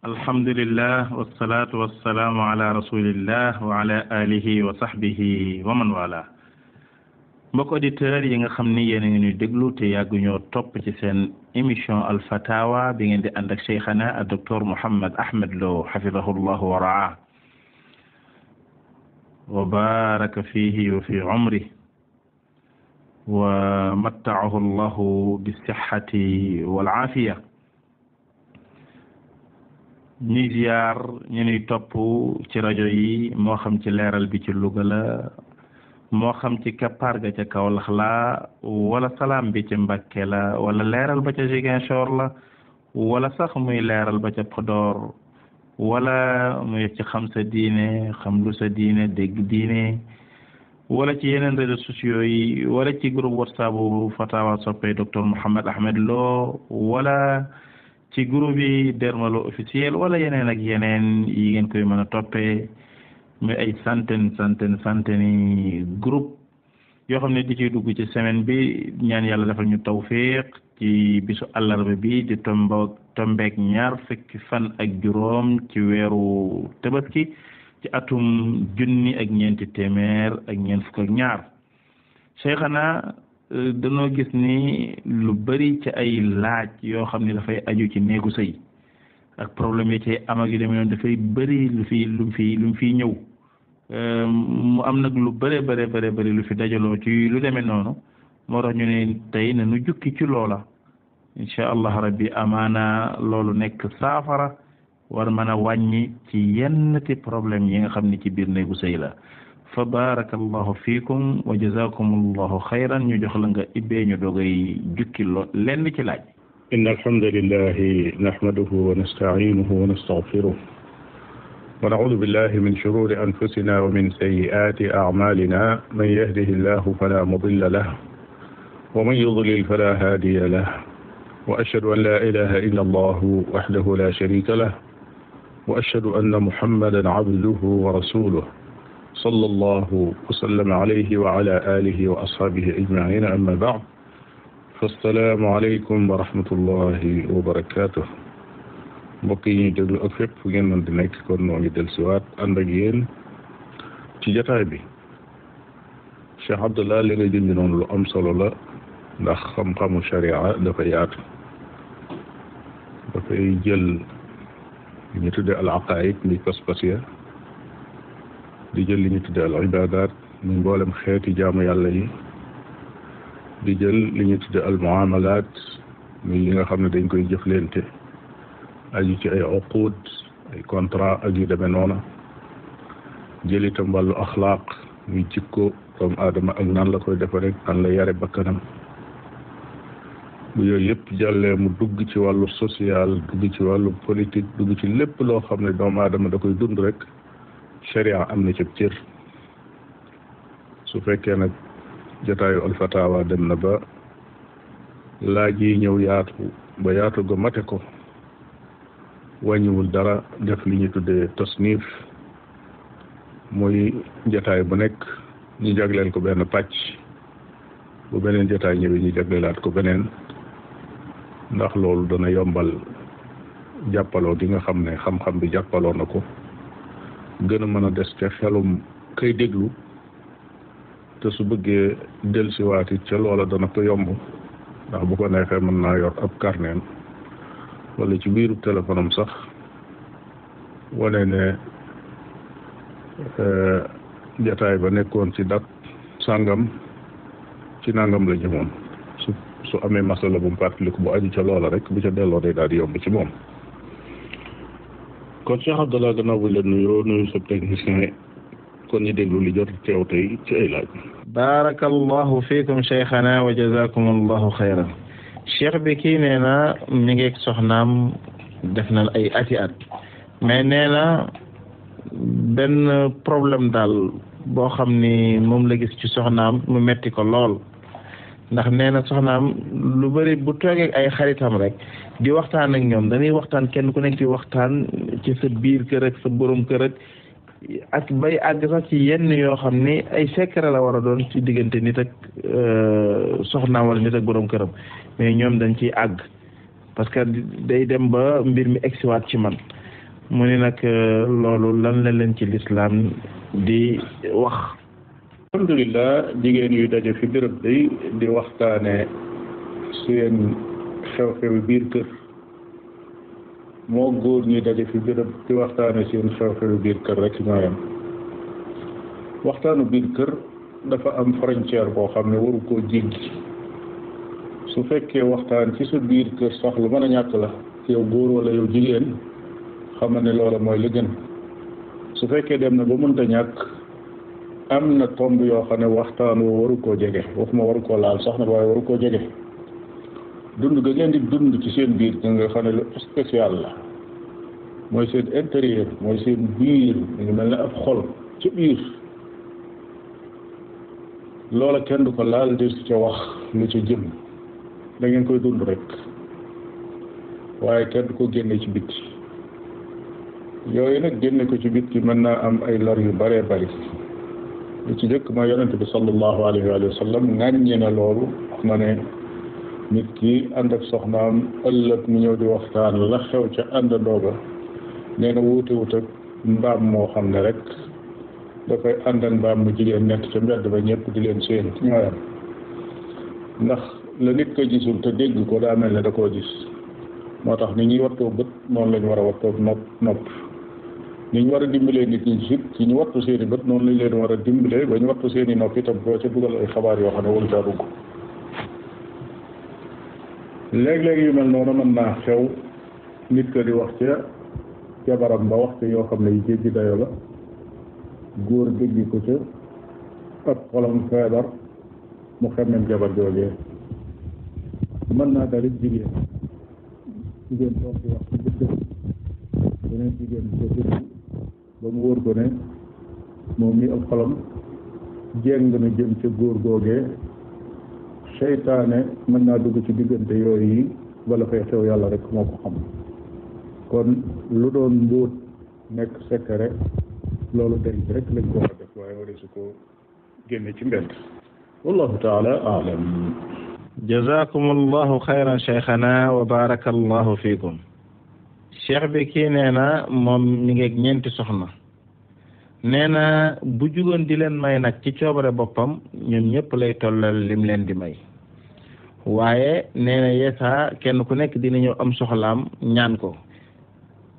alhamdulillah wassalatu wassalaamu ala rasulillah wa ala alihi wa sahbihi wa man wala mbokk auditeurs yi nga xam ni yéen a ngi ñuy déglu te yàgg ñoo topp ci seen émission al fatawa bi ngeen di ànd ak cheikhana ak docteur Mouhammad Ahmad Lo hafidahullahu wa raa wa baraka fihi wa fi umri wa mattaahu allahu bisihhati wal aafiya ñuy ziar ñu nuy topp ci rajo yi moo xam ci leeral bi ci Louga la moo xam ci Kapar ga ca Kaolack la wala salaam bi ci Mbacké la wala leeral ba ca Ziguinchor la wala sax muy leeral ba ca Podor wala muy ci xam sa diine xam lu sa diine dégg diine wala ci yeneen réseaux sociaux yi wala ci groupe WhatsApp bu Fatawa soppe docteur Mouhammad Ahmad Lo wala ci groupe yi Derma Lo officiel wala yeneen ak yeneen yi ngeen koy mën a toppee muy ay centaine yi groupe yoo xam ne di ciy dugg ci semaine bi ñaan yàlla defal ñu tawfiq ci bisu àllarba bi di tombeek ñaar fukki fan ak juróom ci weeru Tabaski ci atum junni ak ñeenti téeméer ak ñeent fukk ak ñaar Cheikhana dañoo gis ni lu bari ci ay laaj yoo xam ne dafay aju ci néegu sëy ak problème yi ci am ak yu demee noonu dafay bari lu fi ñëw mu am nag lu bari lu fi dajaloo ci lu demee noonu moo tax ñu ne tey na nu jukki ci loola incha allah rabbi amaana loolu nekk saafara war mën a wàññi ci yenn ti problème yi nga xam ne ci biir néegu sëy la fa barakallahu fiikum wa jazakumullahu xayran ñu jox la nga ibbee ñu doogay jukki lenn ci laaj. inna alhamdulillahi nahmaduhu wa nasta'inuhu wa nastaghfiruh wa na'udhu billahi min shururi anfusina wa min sayyi'ati a'malina man yahdihillahu fala mudilla lahu wa man yudlil fala hadiya lahu wa ashhadu an la ilaha illa allah wahdahu la sharika lahu wa ashhadu anna muhammadan abduhu wa rasuluhu sallallahu wa sallama alayhi wa ala alihi wa ashabihi ajma'in amma ba'd assalaamu aleykum wa rahmatullahi wa barakatuh mbokk yi ñuy déglu ak fépp fu ngeen mën di nekk kon noo ngi dellusiwaat ànd ak yéen ci jotaay bi Cheikh Abdallah li nga jënd noonu lu am solo la ndax xam-xamu sharia dafa yaatu dafay jël li ñu tudde al aqaid muy pas-pas ya di jël li ñu tudde al ibadat muy mboolem xeeti jaamu yàlla yi di jël li ñu tudde al muamalat muy li nga xam ne dañ koy jëflante aju ci ay uqud ay contrat ak yu demee noona jël itam wàllu axlaaq muy jikko doomu aadama ak nan la koy defe rek nan la yare bakkanam bu yooyu yëpp jàllee mu dugg ci wàllu social dugg ci wàllu politique dugg ci lépp loo xam ne doomu aadama da koy dund rek sharia am na ci cër su fekkee nag jotaayu alfatawa dem na ba laaj yi ñëw yaatu ga mate ko wàññiwul dara def li ñu tuddee tasnif muy jotaay bu nekk ñu jagleel ko benn pàcc bu beneen jotaay ñëwee ñu jagleelaat ko beneen ndax loolu dana yombal jàppaloo gi nga xam ne xam-xam bi jàppaloo na ko gën a mën a des ca xelum kay déglu te su bëggee dellusiwaat it ca loola dana ko yomb ndax bu ko neexee mën naa yor ab carnet wala ci biiru téléphone am sax wane ne jataay ba nekkoon ci dat sàngam ci nangam la jëmoon su amee masala bu mu fàttaliku bu aju ca loola rek bu ca delloo day daal di yomb ci moom. kon Cheikh Abdallah gannaaw bu la nuyoo nuyu sa technicien kon ñu déglu li jot teew tey ci ay laaj. barakallahu fiikum cheikhana wa jazakum allahu xayran. cheikh bi kii nee na mi ngi soxnaam def na ay ati at mais nee na benn problème daal boo xam ni moom la gis ci soxnaam mu metti ko lool ndax nee na soxnaam lu bari bu toogee ay xaritam rek di waxtaan ak ñoom dañuy waxtaan kenn ku nekk di waxtaan ci sa biir kër ak sa borom kër ak bay àgg sax ci yenn yoo xam ni ay secret la war a doon ci diggante nit ak soxnaam wala nit ak borom këram mais ñoom dañ ciy àgg parce que day dem ba mbir mi egsiwaat ci man mu ni nag loolu lan la leen ci lislaam di wax. alhamdulilah jigéen yu daje fi béréb day di waxtaane seen xew-xewi biir kër moo góor ñi daje fi béréb di waxtaane seen xew-xewi biir kër rek ñooyam. waxtaanu biir kër dafa am frontière boo xam ne waru koo jéggi su fekkee waxtaan ci sa biir kër sax lu mën a ñàkk la yow góor wala yow jigéen xam ne loola mooy li gën. su fekkee dem na ba mënta ñàkk am na tomb yoo xam ne waxtaan woo waru koo jege waxuma waru koo laal sax na waaye waru koo jege. dund ga ngeen di dund ci seen biir nga xam ne lu spécial la mooy seen intérieur mooy seen biir mu ngi mel ne ab xol ci biir loola kenn du ko laal di ca wax lu ci jëm da ngeen koy dund rek waaye kenn du ko génne ci bitti. yooyu nag génne ko ci bitti mën naa am ay lor yu bëree bëri lu ci jëkk mooy yonente bi sallallahu alayhi wa sallam ŋàññi na loolu wax na ne nit ki ànd ak soxnaam ëllëg mu ñëw di waxtaan la xew ca àndandoo ba nee na wuute wut ak mbaam moo xam ne rek dafay ànd ak mbaam mu jigéen nekk ca mbedd ba ñëpp di leen seen ñooyam. ndax la nit ko gisul te dégg ko daa mel ne da koo gis moo tax ni ñuy wattoo bët noonu lañu war a wattoo nopp ni ñu war a dimbalee nit ñi ci ñu wattu seeni bët noonu lañ leen war a dimbalee ba ñu wattu seeni nopp itam boo ca dugal ay xabaar yoo xam ne waru caa dugg. léeg-léeg yu mel noonu mën naa xew nit ko di wax ca jabaram ba wax ca yoo xam ne yu jéggi dayo la góor dégg ko ca ab xolam feebar mu xemmem jabar joojee. mën naa dalit jigéen toog di wax ci bëccëg beneen jigéen ko dégg ba mu wóor ko ne moom mi ab xolam jéng na jëm ca góor googee seytaane mën naa dugg ci diggante yooyu yi bala fay xew yàlla rek moo ko xam. kon lu doon mbóot nekk secret loolu denc rek lañ ko war a def waaye wara su ko génne ci mbedd. wallahu taala aalam. jazakum allahu xayran cheikhana wa baraka allahu fiikum. cheikh bi kii nee na moom mi ngeeg ñeenti soxna nee na bu jugoon di leen may nag ci coobare boppam ñoom ñëpp lay tollal lim leen di may waaye nee na yeesaa kenn ku nekk dina ñëw am soxlaam ñaan ko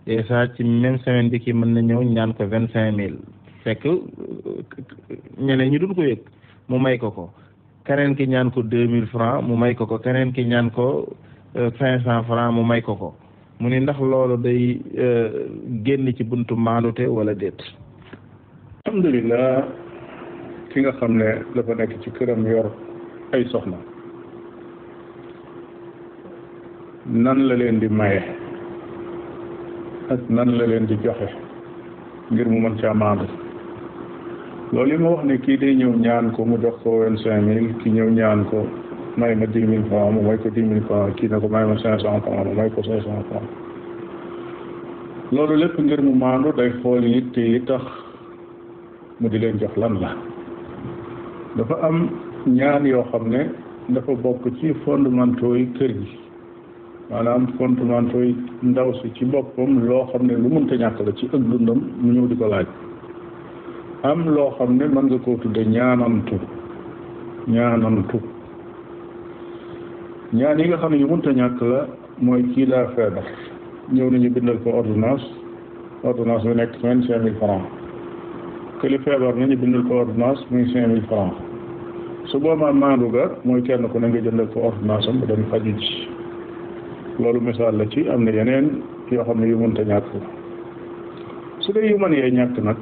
yeesaa ci même semaine bi kii mën na ñëw ñaan ko 25,000 fekk ñeneen ñi duñ ko yëg mu may ko keneen ki ñaan ko 2,000 francs mu may ko keneen ki ñaan ko 500 francs mu may ko mu ni ndax loolu day génn ci buntu maandute wala déet. alhamdulilah ki nga xam ne dafa nekk ci këram yor ay soxna nan la leen di maye ak nan la leen di joxe ngir mu mën caa maandu. loolu yi ma wax ne kii day ñëw ñaan ko mu jox ko 25,000 ki ñëw ñaan ko may ma 10,000 francs mu may ko 10,000 francs kii ne ko may ma 500 francs mu may ko 500 francs. loolu lépp ngir mu maandu day xool yitte yi tax mu di leen jox lan la. dafa am ñaan yoo xam ne dafa bokk ci fondamentaux yi kër gi maanaam fondamentaux yi ndaw si ci boppam loo xam ne lu mënta ñàkk la ci ëpp dundam mu ñëw di ko laaj. am loo xam ne mën nga koo tudde ñaan yi nga xam ne yu mënta ñàkk la mooy kii daa feebar ñëw nañu bindal ko ordonnance bi nekk 25,000 francs këli feebar nañu bindal ko ordonnance muy 5,000 francs su boobaa maandu ga mooy kenn ku ne nga jëndal ko ordonnance am ba dem faju ji. loolu misaal la ci am na yeneen yoo xam ne yu mënta ñàkk la. su dee yu mën yee ñàkk nag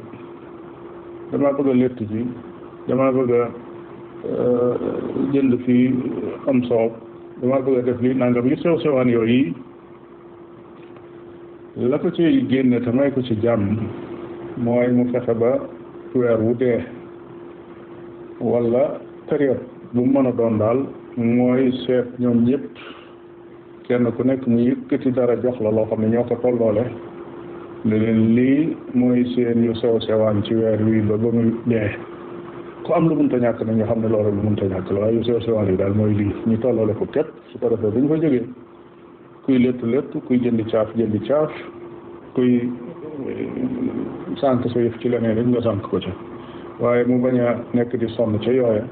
damaa bëgg a létt ji damaa bëgg a jënd fii am soob damaa bëgg a def lii nangam yu sew sewaan yooyu la ko ci génne te may ko ci jàmm mooy mu fexe ba weer wu dee wala période bu mu mën a doon daal mooy seet ñoom ñëpp kenn ku nekk mu yëkkati dara jox la loo xam ne ñoo ko tolloole ne leen lii mooy seen yu sew sewaan ci weer wi ba muy dee. ku am lu mënta ñàkk nag ñu xam ne loolu lu mënta ñàkk la waaye yu sew sewaan yi daal mooy lii ñu tolloole ko képp su ko defee bu ñu fa jógee kuy léttu léttu kuy jëndi caaf kuy sànq sa yëf ci leneen rek nga sànq ko ca waaye mu bañ a nekk di sonn ca yooya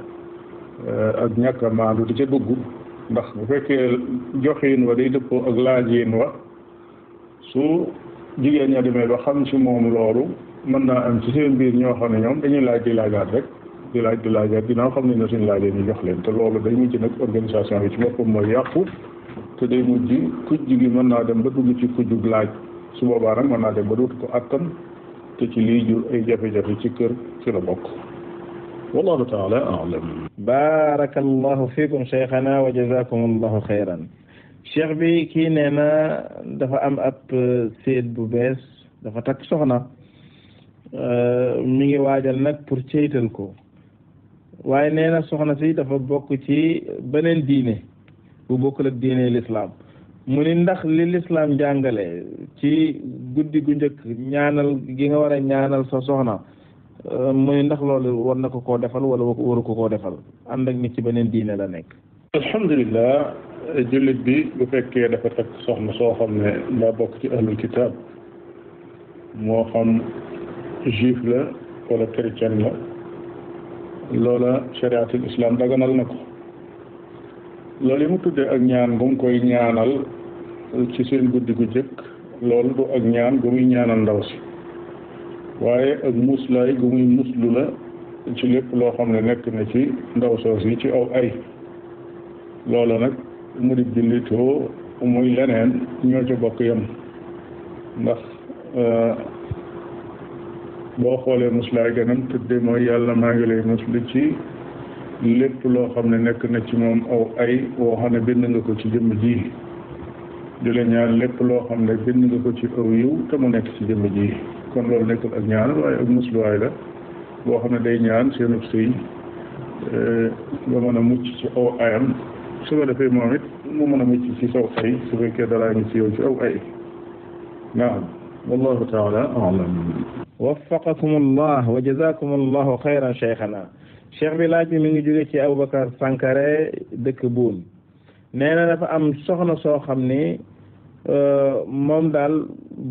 ak ñàkk a maandu di ca dugg ndax bu fekkee joxiin wa day dëppoo ak laajiin wa su jigéen ña demee ba xam ci moom loolu mën naa am ci seen biir ñoo xam ne ñoom dañuy laaj di laajaat rek di laajaat ginnaaw xam ne na suñu laajee ñu jox leen te loolu day mujj nag organisation bi ci boppam mooy yàqu te day mujj kujj gi mën naa dem ba dugg ci kujjug laaj su boobaa nag mën naa dem ba dootu ko attan te ci lii jur ay jafe-jafe ci kër ci la bokk wallahu taala a'lam. barakallahu fiikum cheikhana wa jazakum allahu xayran. cheikh bi kii nee na dafa am ab séet bu bees dafa takk soxna mi ngi waajal nag pour ceytal ko waaye nee na soxna si dafa bokk ci beneen diine bu bokkul ak diine l'islam mu ni ndax li l'islam jàngale ci guddi gu njëkk ñaanal gi nga war a ñaanal sa soxna mu ni ndax loolu war na ko koo defal wala waru ko koo defal ànd ak nit ci beneen diine la nekk. alhamdulilah jullit bi bu fekkee dafa takk soxna soo xam ne daa bokk ci ahlul kitaab moo xam juif la wala chrétien la loola shariatul islam daganal na ko loolu yi mu tuddee ak ñaan gu mu koy ñaanal ci seen guddi gu jëkk loolu du ak ñaan gu muy ñaanal ndaw si waaye ak muslaay gu muy muslu la ci lépp loo xam ne nekk na ci ndaw soos yi ci aw ay loola nag mu di jullitoo muy leneen ñoo ca bokk yem ndax boo xoolee muslaay ganam tudde mooy yàlla maa ngi lay muslu ci lépp loo xam ne nekk na ci moom aw ay woo xam ne bind nga ko ci jëmm ji di la ñaan lépp loo xam ne bind nga ko ci aw yiw te mu nekk ci jëmm ji kon loolu nekkul ak ñaan waaye ak musluwaay la boo xam ne day ñaan seenub sëy nga mën a mucc ci aw ayam su ko defee moom it mu mën a mucc ci saw ay su fekkee daraa ngi ci yow ci aw ay naam wallahu taala alam. waffaqakum allah wa jazakum allahu xayran cheikhana. cheikh bi laaj bi mi ngi jóge ci Aboubacar Sankare dëkk Buun nee na dafa am soxna soo xam ni moom daal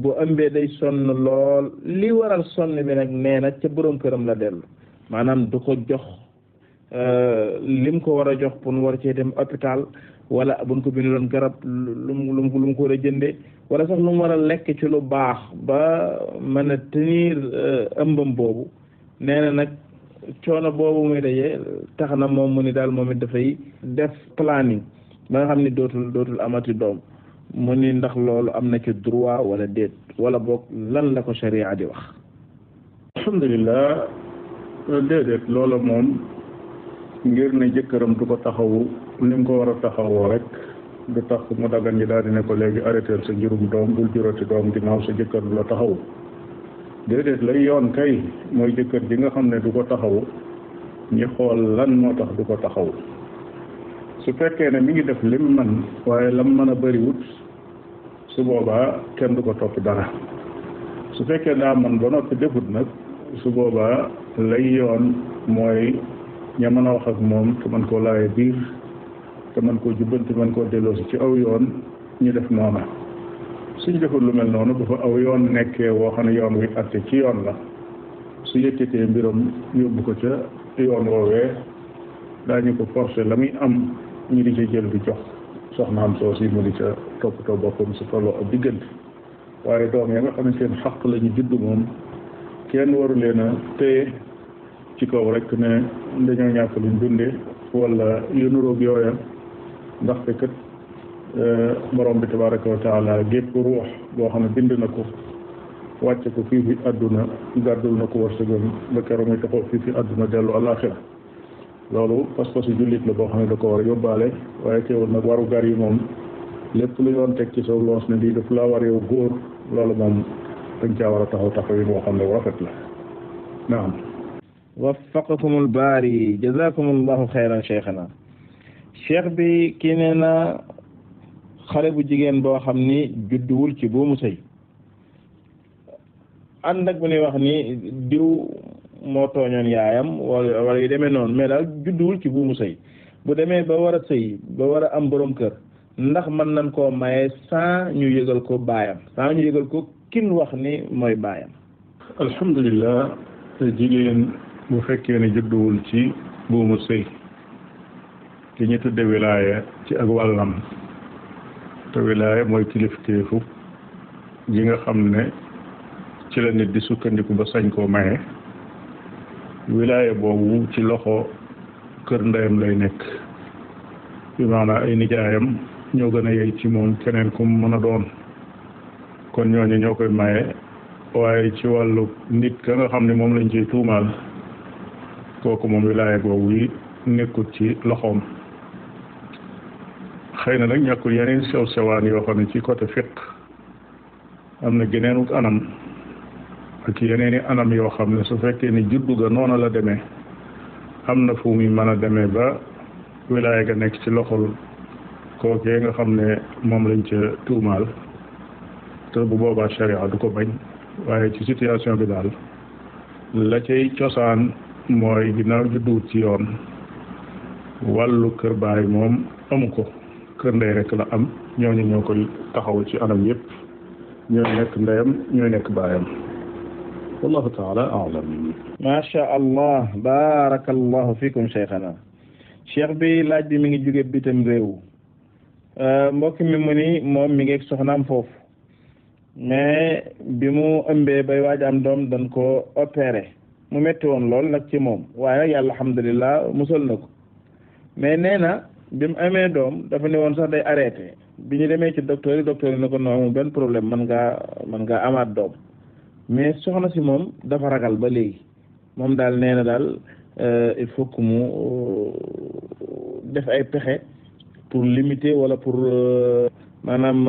bu ëmbee day sonn lool li waral sonn bi nag nee na ca boroom këram la dellu maanaam du ko jox lim ko war a jox pour mu war cee dem hôpital wala buñ ko bindoon garab lu mu ko war a jënde wala sax lu mu war a lekk ci lu baax ba mën a tenir ëmbam boobu nee na nag coono boobu muy dajee tax na moom mu ni daal moom it dafay def planning ba nga xam ni dootul amati doom mu ni ndax loolu am na ci droit wala déet wala boog lan la ko sharia di wax. alhamdulilah déedéet loola moom ngir ne jëkkëram du ko taxawu ni mu ko war a taxawoo rek du tax mu dagan ñi daal di ne ko léegi arrêté sa jurum doom bul jurati doom ginnaaw sa jëkkër du la taxawu déedéet lay yoon kay mooy jëkkër ji nga xam ne du ko taxawu ñi xool lan moo tax du ko taxawu su fekkee ne mi ngi def lim man waaye lam mën a bëriwut su boobaa kenn du ko topp dara su fekkee daa man ba noppi defut nag su boobaa lay yoon mooy ña mën a wax ak moom te mën koo laaye biir te mën koo jubbanti mën koo delloosi ci aw yoon ñu def noona suñ deful lu mel noonu bu fa aw yoon nekkee woo xam ne yoon wi atte ci yoon la su yëkkatee mbiram yóbbu ko ca yoon woowee daañu ko forcé la muy am ñu di ca jël di jox soxnaam soos yi mu di ca toppatoo boppam su tolloo ab diggante waaye doom ya nga xam ne seen xaq la ñu judd moom kenn waru leen a téye ci kaw rek ne dañoo ñàkk luñ dundee wala yu nuroog yooya ndaxte kat borom bi tabaraka wa taala gépp ruux boo xam ne bind na ko wàcce ko fii fi àdduna gàddul na ko wërsëgam ba keroog muy taxaw fii fi àdduna dellu alaxira loolu pas-pasu jullit la boo xam ne da ko war a yóbbaale waaye teewul nag waru gar yi moom lépp lu yoon teg ci sa loos ne lii daf laa war yow góor loolu moom dañ caa war a taxaw taxawin woo xam ne rafet la naam. waffaqakumul baari jazakumullahu xayran cheikhana. cheikh bi kii nee na xale bu jigéen boo xam ni judduwul ci buumu sëy ànd ak bu ñuy wax ni diw moo tooñoon yaayam wala yu demee noonu mais daal judduwul ci buumu sëy bu demee ba war a sëy ba war a am borom kër ndax mën nañ koo maye sans ñu yëgal ko baayam sans ñu yëgal ko kin wax ni mooy baayam. alhamdulilah jigéen bu fekkee ne judduwul ci buumu sëy ki ñu tudde wilaaya ci ak wàllam te wilaaya mooy kilifteefu gi nga xam ne ci la nit di sukkandiku ba sañ koo maye wilaaya boobu ci loxo kër ndeyam lay nekk bi maanaam ay nijaayam ñoo gën a yey ci moom keneen ku mën a doon kon ñooñu ñoo koy maye waaye ci wàllu nit ka nga xam ne moom lañ ciy tuumaal kooku moom wilaaya boobu yi nekkut ci loxoom xëy na nag ñàkkul yeneen sew sewaan yoo xam ne ci côté fiq am na geneenu anam ak yeneen i anam yoo xam ne su fekkee ni juddu ga noona la demee am na fu muy mën a demee ba wilaaya ga nekk ci loxol kookee nga xam ne moom lañ ca tuumaal te bu boobaa sharia du ko bañ waaye ci situation bi daal la cay cosaan mooy ginnaaw judduwut ci yoon wàllu kër baay moom amu ko kër ndey rek la am ñooñu ñoo koy taxaw ci anam yépp ñooy nekk ndeyam ñooy nekk baayam wallahu taala a'lam. ma sha allah barakallahu fikum cheikhana cheikh bi laaj bi mi ngi jóge bitam réew mbokk mi mu ni moom mi ngi soxnaam foofu mais bi mu ëmbee bay waaj am doom dañ ko opéré mu metti woon lool nag ci moom waaye nag yàlla alhamdulilah musal na ko mais nee na bi mu amee doom dafa ne woon sax day arrêté bi ñu demee ci docteur yi ne ko non amul benn problème mën ngaa amaat doom mais soxna si moom dafa ragal ba léegi moom daal nee na daal il faut que mu def ay pexe pour limiter wala pour maanaam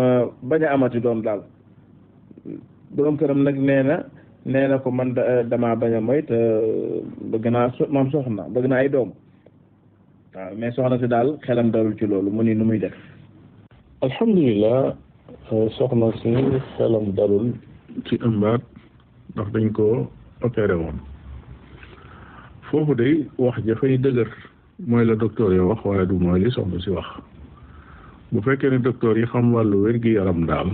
bañ a amati doom daal borom këram nag nee na ko man damaa bañ a moy te bëgg naa moom soxna bëgg naa ay doom waaw mais soxna si daal xelam dalul ci loolu mu ni nu muy def. alhamdulilah soxna si xelam dalul ci ëmbaat ndax dañ ko opéré woon foofu day wax jafay dëgër mooy la docteur yi wax waaye du mooy li soxna si wax bu fekkee ne docteur yi xam wàllu wér-gi-yaram daal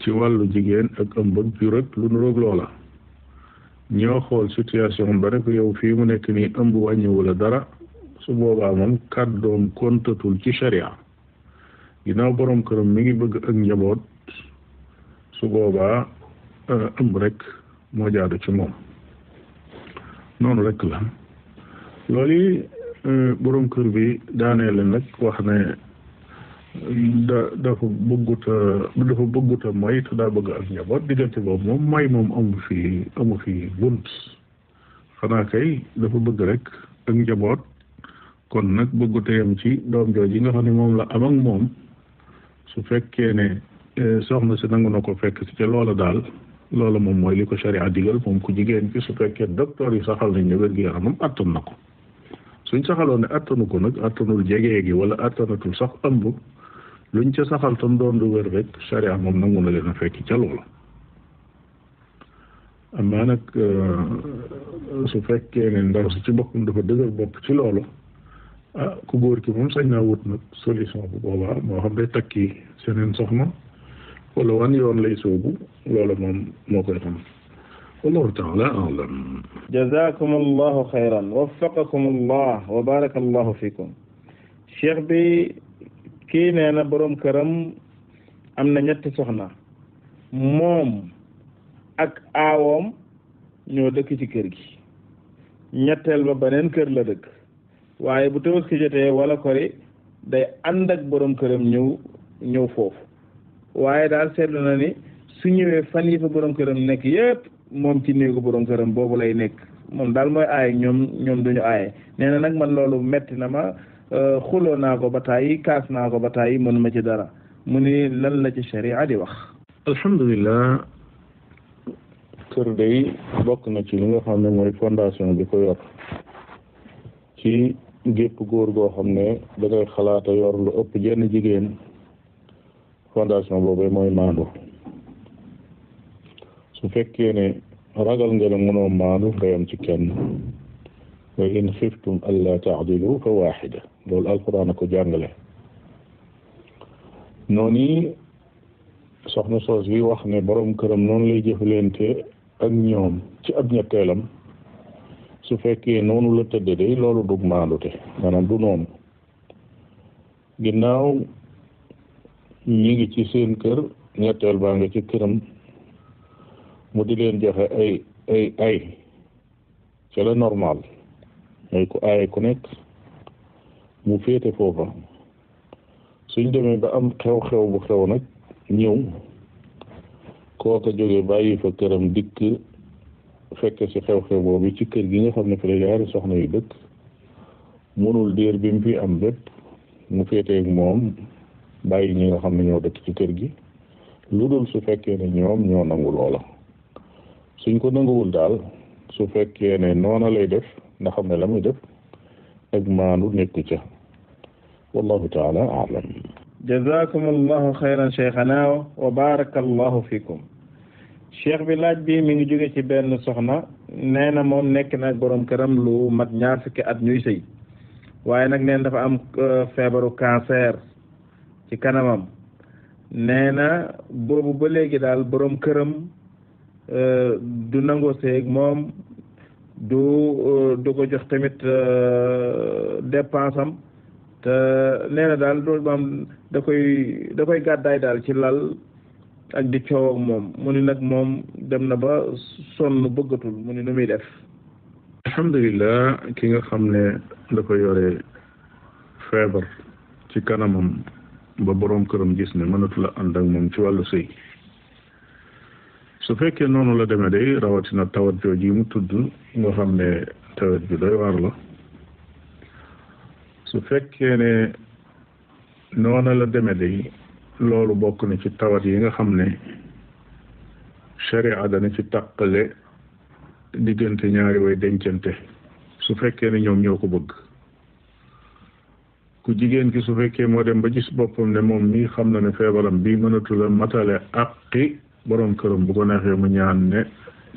ci wàllu jigéen ak ëmb ak jur ak lu nuroog loola ñoo xool situation ba ne ko yow fii mu nekk nii ëmb wàññiwu la dara su boobaa moom kàddoom kontatul ci sharia ginnaaw borom këram mi ngi bëgg ak njaboot su boobaa ëmb rek moo jaadu ci moom noonu rek la loolu yi borom kër bi daanee la nag wax ne dafa bëgguta mooy te daa bëgg ak njaboot diggante boobu moom mooy moom amu fi bunt xanaa kay dafa bëgg rek ak njaboot kon nag bëgguta yem ci doom jooju nga xam ne moom la am ak moom su fekkee ne soxna si nangu na ko fekk ci ca loola daal loola moom mooy li ko sharia digal moom ku jigéen ki su fekkee docteur yi saxal nañ ne wér-gu-yaramam attan na ko suñ saxaloon ne attanu ko nag attanul jegee gi wala attanatul sax ëmb luñ ca saxal tam doon du wér rek sharia moom nangu na leen a fekk ca loola amaa nag su fekkee ne ndaw si ci boppam dafa dëgër bopp ci loolu ku góor ki moom sañ naa wut nag solution bu boobaa moo xam day takki seneen soxna wala wan yoon lay soobu loola moom moo koy xam wallahu taala alam. jazakum allahu xayran waffaqakum allah wa baraka allahu fikum cheikh bi kii nee na boroom këram am na ñetti soxna moom ak aawoom ñoo dëkk ci kër gi ñetteel ba beneen kër la dëkk waaye bu Tabaski jotee wala kori day ànd ak boroom këram ñëw foofu waaye daal seetlu na ni su ñëwee fan yi fa boroom këram nekk yépp moom ci néegu boroom këram boobu lay nekk moom daal mooy aaye ñoom duñu aaye nee na nag man loolu metti na ma xuloo naa ko ba tàyyi kaas naa ko ba tàyyi mënuma ci dara mu ni lan la ci sharia di wax. alhamdulilah kër day bokk na ci li nga xam ne mooy fondation bi ko yor ci gépp góor goo xam ne da ngay xalaata yor lu ëpp jenn jigéen fondation boobu mooy maandu su fekkee ne ragal nga ne mënoo maandu nga yem ci kenn wa in xiftum alla taadilu fa waaxida loolu alquran a ko jàngale noonu soxna soos yi wax ne borom këram noonu lay jëfalante ak ñoom ci ab ñetteelam su fekkee noonu la tëdde day loolu dug maandute maanaam du noonu ginnaaw ñi ngi ci seen kër ñetteel baa nga ci këram mu di leen joxe ay c'est le normal mooy ku aaye ku nekk mu féete foofa suñ demee ba am xew-xew bu xew nag ñëw kooka jóge bàyyi fa këram dikk fekke ci xew-xew boobu ci kër gi nga xam ne fi la yaari soxna yu dëkk mënul diir bi mu fi am bépp mu féeteeg moom bàyyi ñi nga xam ne ñoo dëkk ci kër gi lu dul su fekkee ne ñoom ñoo nangu loola suñ ko nanguwul daal su fekkee ne noona lay def nga xam ne la muy def ak maandu nekku ca wallahu taala a'lam. jazakum allahu xayran cheikhana wa baraka allahu fikum. cheikh bi laaj bi mi ngi jóge ci benn soxna nee na moom nekk na ak borom këram lu mat 20 at ñuy sëy waaye nag neen dafa am feebaru cancer ci kanamam nee na boobu ba léegi daal borom këram du nangoo seeg moom du ko jox tamit dépense am te nee na daal loolu moom da koy gàddaay daal ci lal ak di coow ak moom mu ni nag moom dem na ba sonn bëggatul mu ni nu muy def. alhamdulilah ki nga xam ne dafa yore feebar ci kanamam ba boroom këram gis ne mënatu la ànd ak moom ci wàllu sëy su fekkee noonu la demee day rawatina tawat jooju yi mu tudd nga xam ne tawat bi doy waar la su fekkee ne noona la demee day loolu bokk na ci tawat yi nga xam ne sharia dana ci tàqale diggante ñaari way dencante su fekkee ne ñoom ñoo ko bëgg ku jigéen ki su fekkee moo dem ba gis boppam ne moom mii xam na ne feebaram bii mënatu la matale àqi borom këram bu ko neexee mu ñaan ne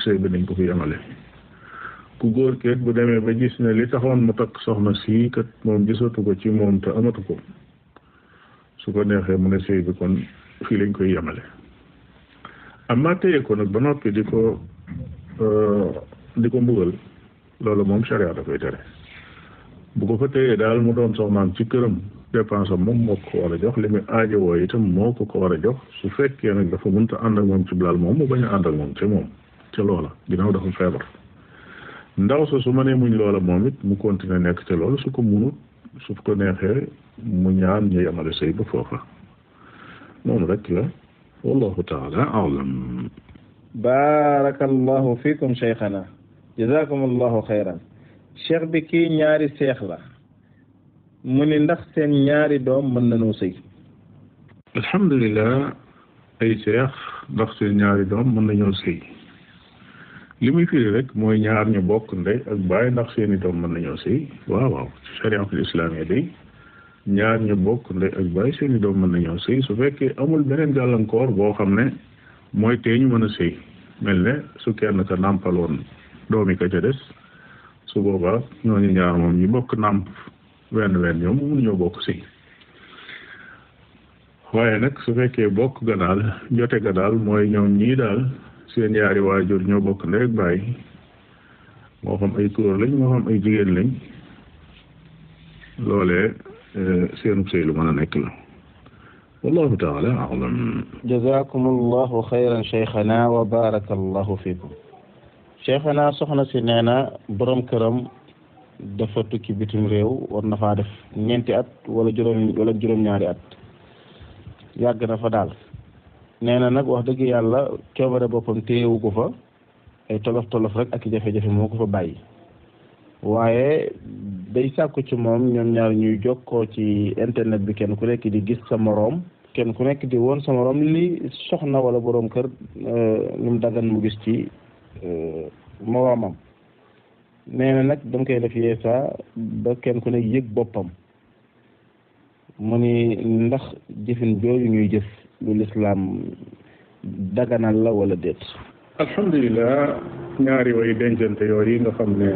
sëy bi nañ ko fi yemale ku góor keet bu demee ba gis ne li taxoon mu takk soxna sii kat moom gisatu ko ci moom te amatu ko su ko neexee mu ne sëy bi kon fii lañ koy yemale amma téye ko nag ba noppi di ko mbugal loolu moom sharia da koy tere bu ko fa téyee daal mu doon soxnaam ci këram dépense am moom moo ko war a jox li muy aajowoo itam moo ko war a jox su fekkee nag dafa mënta ànd ak moom ci blaal moom mu bañ a ànd ak moom ca loola ginnaaw dafa feebar ndaw su mënee muñ loola moom it mu continuer nekk ca loolu su ko munut su ko neexee mu ñaan ñu yemale sëy ba foofa noonu rek la wallahu taala a'lam. barakallahu fikum cheikhana jazakum allahu xayran. cheikh bi kii ñaari seex la mu ni ndax seen ñaari doom mën nañoo sëy. alhamdulilah ay seex ndax seen ñaari doom mën nañoo sëy li muy firi rek mooy ñaar ñu bokk ndey ak baay ndax seeni doom mën nañoo sëy waaw shariatul islamiyya day ñaar ñu bokk ndey ak baay seeni doom mën nañoo sëy su fekkee amul beneen gàllankoor boo xam ne mooy tee ñu mën a sëy mel ne su kenn ka nàmpaloon doomi ka ca des su boobaa ñooñu ñaar moom ñu bokk nàmp wenn ñoom mënuñoo bokk sëy waaye nag su fekkee bokk ga daal jote ga daal mooy ñoom ñii daal seen ñaari waajur ñoo bokk ndey ak baay moo xam ay góor lañ moo xam ay jigéen lañ loolee seenub sëy lu mën a nekk la wallahu taala a'lam. jazakum allahu xayran cheikhana wa baraka allahu fikum. cheikhana soxna si nee na borom këram dafa tukki bitim réew war na faa def 9 at wala juróom-ñaari at yàgg na fa daal nee na nag wax dëgg yàlla coobare boppam téyewu ko fa ay tolof rek ak jafe-jafe moo ko fa bàyyi waaye day sàkku ci moom ñoom ñaar ñuy jokkoo ci internet bi kenn ku nekk di gis sa moroom kenn ku nekk di woon sa moroom li soxna wala borom kër lu mu dagan mu gis ci moroomam nee na nag dama koy def yeesa ba kenn ku nekk yëg boppam mu ni ndax jëfin jooju ñuy jëf lu lislaam daganal la wala déet. alhamdulilah ñaari way dencante yooyu nga xam ne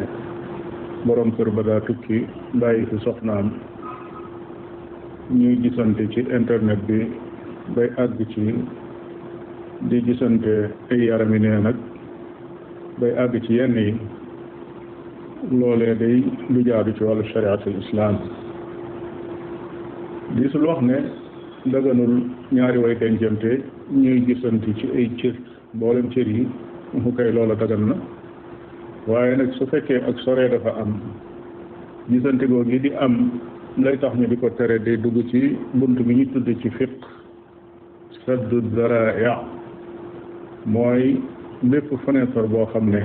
borom kër ba daa tukki bàyyi fi soxnaam ñuy gisante ci internet bi bay àgg ci di gisante ay yarami neen nag bay àgg ci yenn yi loolee day lu jaadu ci wàllu shariatul islam disul wax ne daganul ñaari way dencante ñuy gisante ci ay cër mboolem cër yi mu kay loola dagan na waaye nag su fekkee ak soree dafa am gisante googu yi di am lay tax ñu di ko tere day dugg ci bunt bi ñu tudd ci fiq saddu daraaya mooy bépp fenêtre boo xam ne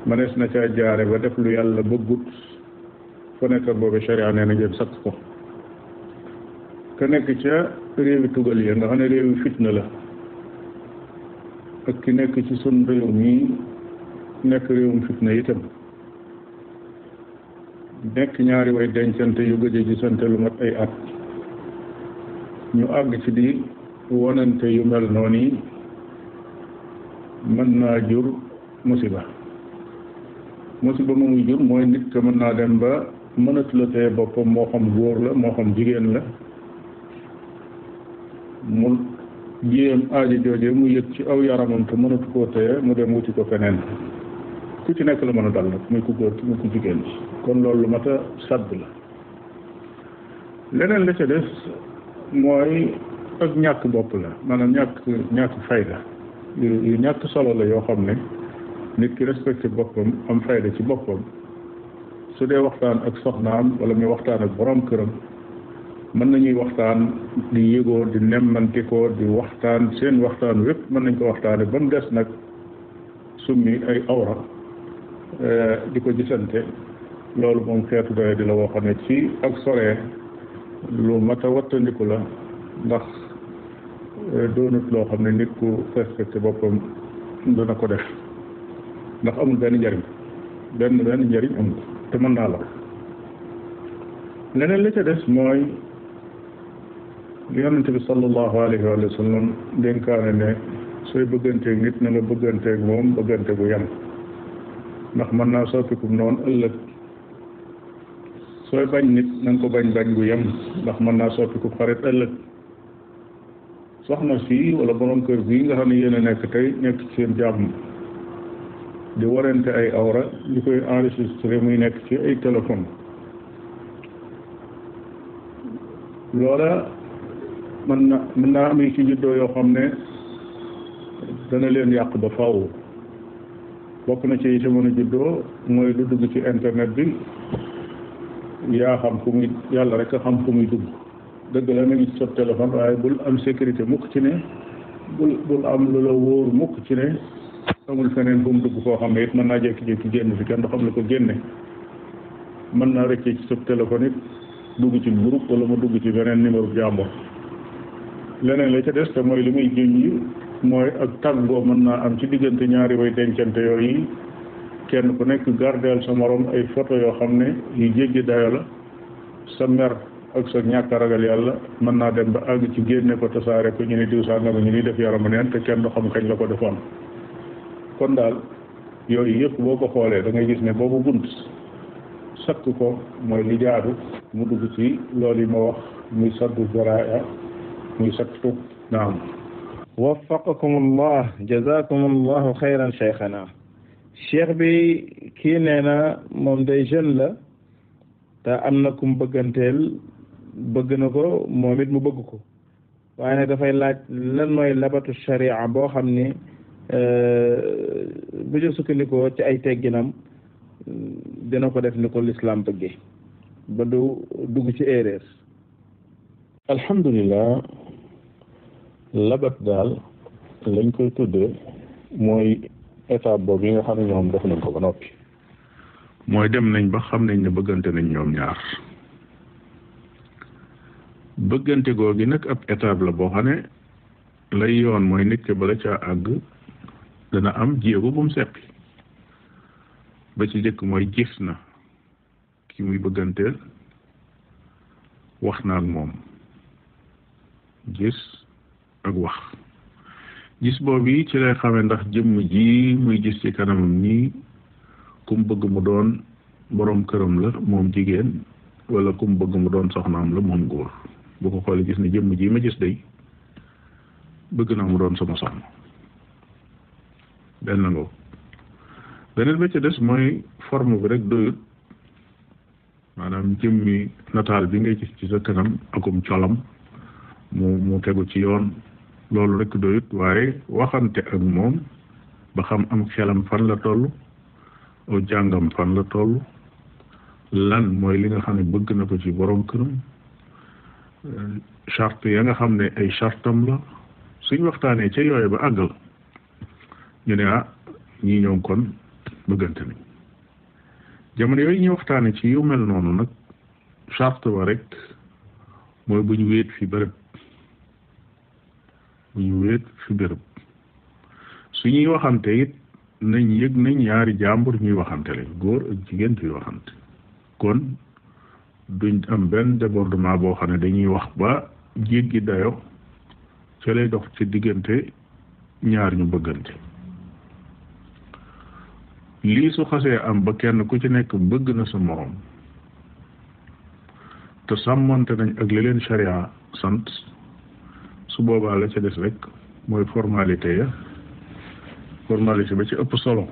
mënees na caa jaare ba def lu yàlla bëggut fenêtre boobu sharia nee na ngeen sakk ko ka nekk ca réewi tugal yi nga xam ne réewi fitna la ak ki nekk ci sun réew mi nekk réewum fitna itam nekk ñaari way dencante yu gëj a gisante lu mat ay at ñu àgg ci di wonante yu mel noonu yi mën naa jur musiba mu muy jur mooy nit ka mën naa dem ba mënatula tee boppam moo xam góor la moo xam jigéen la mu jéem aaji jooje mu yëg ci aw yaramam te mënatu koo teye mu dem wuti ko feneen ku ci nekk la mën a dal nag muy ku góor ki muy ku jigéen ci kon loolu lu mat a sàdd la leneen la ca des mooy ak ñàkk bopp la maanaam ñàkk fayda yu ñàkk solo la yoo xam ne nit ki respecté boppam am fayda ci boppam su dee waxtaan ak soxnaam wala muy waxtaan ak borom këram mën nañuy waxtaan di yëgoo di nemmantikoo di waxtaan seen waxtaan wépp mën nañ ko waxtaane ba mu des nag summi ay awra di ko gisante loolu moom xeetu doye di la woo xam ne ci ak soree lu mat a wattandiku la ndax doonut loo xam ne nit ku respecté boppam dana ko def ndax amul benn njariñ benn njariñ amul te mën naa la leneen la ca des mooy li yonente bi sallallahu alayhi wa sallam dénkaane ne sooy bëgganteeg nit na nga bëgganteeg moom bëggante gu yem ndax mën naa soppikum noonu ëllëg sooy bañ nit na nga ko bañ gu yem ndax mën naa soppiku xarit ëllëg soxna fii wala borom kër bii nga xam ne yéen a nekk tey nekk ci seen jàmm di warante ay awra ñu koy enregistré muy nekk ci ay téléphone loola mën naa am ci juddoo yoo xam ne dana leen yàq ba faaw bokk na ci yi mën a juddoo mooy lu dugg ci internet bi yaa xam fu muy yàlla rek a xam fu muy dugg dëgg la na ngi ci sa téléphone waaye bul am sécurité mukk ci ne bul am lu la wóor mukk ci ne amul feneen fu mu dugg koo xam ne it mën naa jékki-jékki génn fi kenn du xam la ko génne mën naa rëccee ci sa téléphone it dugg ci groupe wala mu dugg ci beneen numéro jàmbur leneen la ca des te mooy li muy junj mooy ak tàggoo mën naa am ci diggante ñaari way dencante yooyu kenn ku nekk gardeel sa morom ay photo yoo xam ne yu jéggi dayo la sa mer ak sa ñàkk a ragal yàlla mën naa dem ba àgg ci génne ko tasaare ko ñu ne diw sàngam ñu ni def yaramu neen te kenn du xam kañ la ko defoon kon daal yooyu yëpp boo ko xoolee da ngay gis ne boobu bunt sakk ko mooy li jaadu mu dugg ci loolu yi ma wax muy saddu zaraaya muy sakku naam waffaqakum allah jazakum allahu xayran cheikhana cheikh bi kii nee na moom day jeune la te am na kum bëgganteel bëgg na ko moom it mu bëgg ko waaye nag dafay laaj lan mooy labatu sharia boo xam ni bu ñu sukkandikoo ci ay tegginam dina ko def ni ko l'islam bëggee ba du dugg ci erreur. alhamdulilah labat daal lañ koy tuddee mooy étape boobu yi nga xam ne ñoom def nañ ko ba noppi mooy dem nañ ba xam nañ ne bëggante nañ ñoom ñaar bëggante googu nag ab étape la boo xam ne lay yoon mooy nit ki bala caa àgg dana am jéego bu mu seppi ba ci jëkk mooy gis na ki muy bëgganteel wax na ak moom gis ak wax gis boobu yi ci lay xamee ndax jëmm ji muy gis ci kanamam nii kum bëgg mu doon boroom këram la moom jigéen wala kum bëgg mu doon soxnaam la moom góor bu ko xoolee gis ne jëmm ji ma gis day bëgg na mu doon sama soxna benn ngoo beneen ba ca des mooy forme bi rek doyut maanaam jëmmi nataal bi ngay gis ci sa kanam akum colam mu tegu ci yoon loolu rek doyut waaye waxante ak moom ba xam am xelam fan la toll aw jàngam fan la toll lan mooy li nga xam ne bëgg na ko ci borom këram charte ya nga xam ne ay chartam la suñ waxtaanee ca yooye ba àggal ñu ne ñii ñoom kon bëggante nañ jamono yooyu ñu waxtaane ci yu mel noonu nag charte ba rek mooy bu ñu wéet fi bërëb su ñuy waxante it nañ yëg nañ ñaari jàmbur ñuy waxante lañ góor ak jigéen ñuy waxante kon duñ am benn débordement boo xam ne dañuy wax ba jéggi dayo ca lay dox ci diggante ñaar ñu bëggante lii su xasee am ba kenn ku ci nekk bëgg na sa moroom te sàmmonte nañ ak li leen sharia sant su boobaa la ca des rek mooy formalité ba ci ëpp solo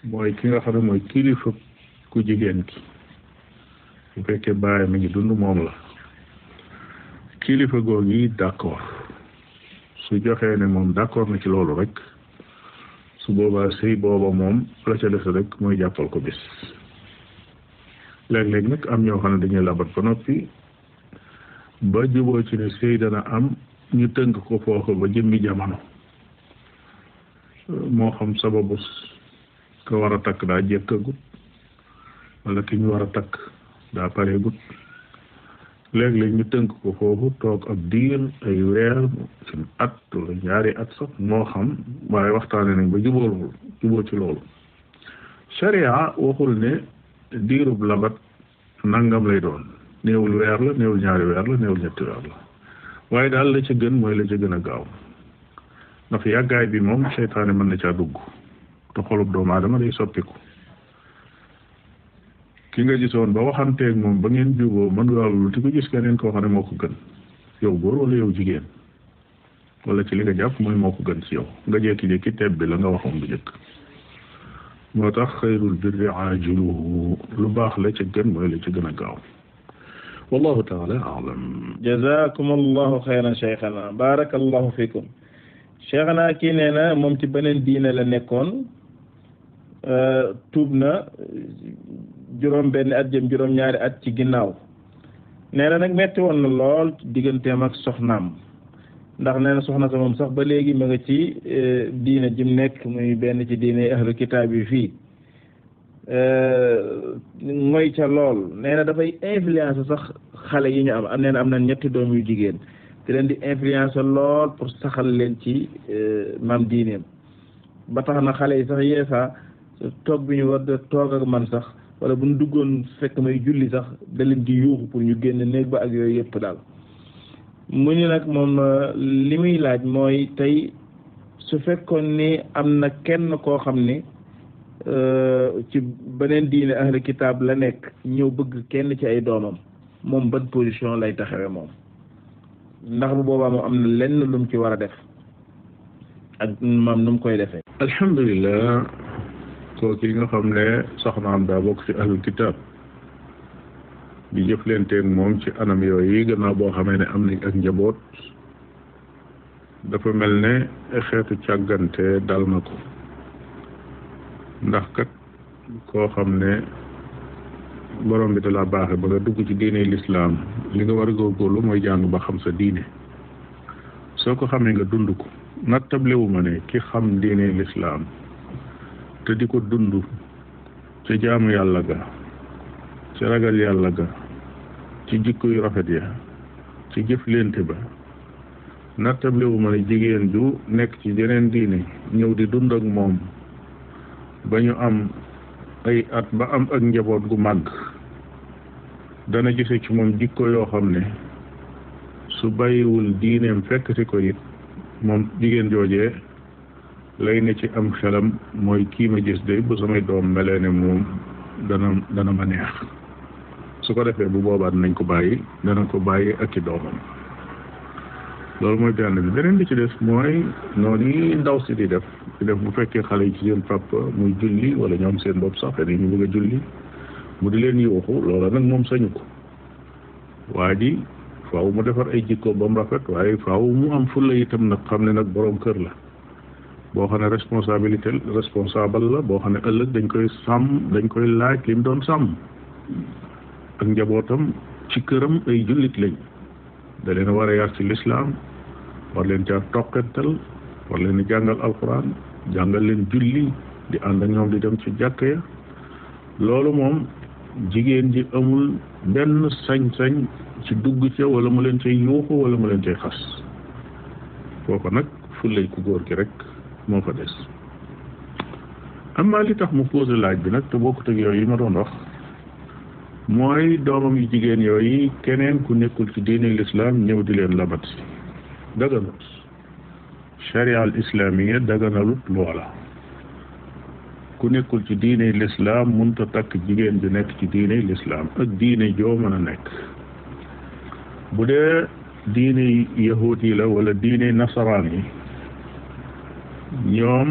mooy ki nga xam ne mooy kilifa ku jigéen ki bu fekkee baay mi ngi dund moom la kilifa googu yi d'accord su joxee ne moom d'accord na ci loolu rek su boobaa sëy booba moom la ca des rek mooy jàppal ko bis léeg-léeg nag am ñoo xam ne dañuy labat ba noppi ba juboo ci ne sëy dana am ñu tënk ko foofu ba jëmmi jamono moo xam sababu ka war a takk daa jekkagut wala ki ñu war a takk daa pareegut léeg-léeg ñu tënk ko foofu toog ab diir ay weer ci at wala ñaari at sax moo xam waaye waxtaane nañ ba juboo ci loolu sharia waxul ne diirub labat nangam lay doon néewul weer la néewul ñaari weer la néewul ñetti weer la waaye daal la ca gën mooy la ca gën a gaaw ndax yàggaay bi moom seytaane mën na caa dugg te xolub doomu aadama day soppiku ki nga gisoon ba waxanteeg moom ba ngeen juboo mën nga lu ti ko gis keneen koo xam ne moo ko gën yow góor wala yow jigéen wala ci li nga jàpp mooy moo ko gën ci yow nga jékki-jékki teb bi la nga waxoon bu njëkk moo tax xayrul birri aajiluhu lu baax la ca gën mooy la ca gën a gaaw wallahu taala alam jazakum allahu xayran cheikhana barakallahu fikum cheikhana kii nee na moom ci beneen diine la nekkoon tuub na juróom benn at jëm juróom ñaari at ci ginnaaw nee na nag metti woon na lool digganteem ak soxnaam ndax nee na soxna sa moom sax ba léegi ma nga ci diine jim nekk muy benn ci diine ahlu kitaab yi fii ngoy ca lool nee na dafay influence sax xale yi ñu am nee na am na ñetti doom yu jigéen te leen di influence lool pour saxal leen ci maam diineem ba tax na xale yi sax yeesaa toog bi ñu war de toog ak man sax wala bu ñu duggoon fekk may julli sax da leen di yuuxu pour ñu génn néeg ba ak yooyu yëpp daal mu ni nag moom li muy laaj mooy tey su fekkoon ni am na kenn koo xam ni ci beneen diine ahlu kitaab la nekk ñëw bëgg kenn ci ay doomam moom ban position lay taxawee moom ndax bu boobaa moom am na lenn lu mu ci war a def ak moom nu mu koy defee. alhamdulilah kooku yi nga xam ne soxnaam daa bokk ci ahlul kitaab di jëflanteeg moom ci anam yooyu gannaaw boo xamee ne am nañ ak njaboot dafa mel ne xeetu càggante dal na ko ndax kat koo xam ne borom bi da la baaxe ba nga dugg ci diine lislaam li nga war a góorgóorlu mooy jàng ba xam sa diine soo ko xamee nga dund ko nattablewuma ne ki xam diine lislaam te di ko dund ca jaamu yàlla ga ci ragal yàlla ga ci jikko yu rafet ya ci jëflente ba nattablewuma ne jigéen ju nekk ci jeneen diine ñëw di dund ak moom ba ñu am ay at ba am ak njaboot gu màgg dana gise ci moom jikko yoo xam ne su bàyyiwul diineem fekk si ko it moom jigéen joojee lay ne ci am xelam mooy kii ma gis de bu samay doom melee ne moom dana ma neex su ko defee bu boobaa danañ ko bàyyi dana ko bàyyi ak i doomam loolu mooy benn bi. beneen bi ci des mooy noonu yi ndaw si di def bu fekkee xale yi ci seen papa muy julli wala ñoom seen bopp sax dañu bëgg a julli mu di leen yuuxu loola nag moom sañu ko. waa ji faaw mu defar ay jikko ba mu rafet waaye faaw mu am fulla itam nag xam ne nag boroom kër la boo xam ne responsable la boo xam ne ëllëg dañ koy sàmm dañ koy laaj li mu doon sàmm ak njabootam ci këram ay jullit lañ da leen war a yar ci lislaam war leen caa toqental war leen jàngal alquran jàngal leen julli di ànd ak ñoom di dem ci jàkk ya loolu moom jigéen ji amul benn sañ-sañ ci dugg ca wala mu leen cay yuuxu wala mu leen cay xas kooku nag fullay ku góor gi rek moo fa des. amaa li tax mu posé laaj bi nag te bokkut ak yooyu yi ma doon wax mooy doomam yu jigéen yooyu keneen ku nekkul ci diine lislaam ñëw di leen labat si daganut sharia al islaamiya daganalut loola ku nekkul ci diine lislaam mënta takk jigéen ju nekk ci diine lislaam ak diine joo mën a nekk bu dee diine yahuud yi la wala diine nasaraan yi ñoom